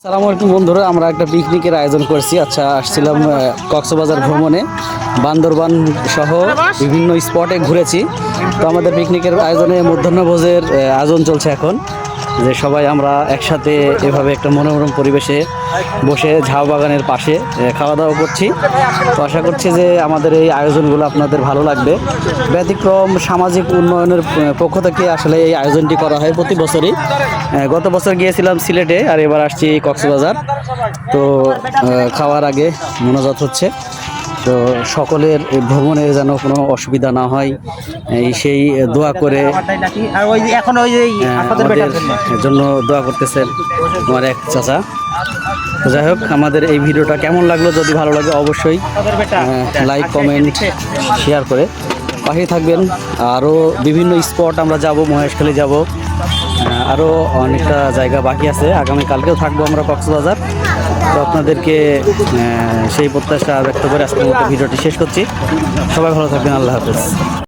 আসসালামু আলাইকুম বন্ধুরা, আমরা একটা পিকনিকের আয়োজন করছি। আচ্ছা, আসছিলাম কক্সবাজার ভ্রমণে, বান্দরবান সহ বিভিন্ন স্পটে ঘুরেছি। তো আমাদের পিকনিকের আয়োজনে মধ্যাহ্নভোজের আয়োজন চলছে এখন, যে সবাই আমরা একসাথে এভাবে একটা মনোরম পরিবেশে বসে ঝাউ বাগানের পাশে খাওয়া দাওয়া করছি। তো আশা করছি যে আমাদের এই আয়োজনগুলো আপনাদের ভালো লাগবে। ব্যতিক্রম সামাজিক উন্নয়নের পক্ষ থেকে আসলে এই আয়োজনটি করা হয় প্রতি বছরই। গত বছর গিয়েছিলাম সিলেটে, আর এবার আসছি কক্সবাজার। তো খাওয়ার আগে মোনাজাত হচ্ছে। তো সকলের ভ্রমণে যেন কোনো অসুবিধা না হয়, সেই দোয়া করে আমাদের জন্য দোয়া করতেছেন আমার এক চাচা। তো যাই হোক, আমাদের এই ভিডিওটা কেমন লাগলো, যদি ভালো লাগে অবশ্যই লাইক কমেন্ট শেয়ার করে পাশে থাকবেন। আরও বিভিন্ন স্পট আমরা যাব, মহেশখালী যাব, আরও অনেকটা জায়গা বাকি আছে। আগামীকালকেও থাকবো আমরা কক্সবাজার। তো আপনাদেরকে সেই প্রত্যাশা ব্যক্ত করে আজকের মতো ভিডিওটি শেষ করছি। সবাই ভালো থাকবেন, আল্লাহ হাফেজ।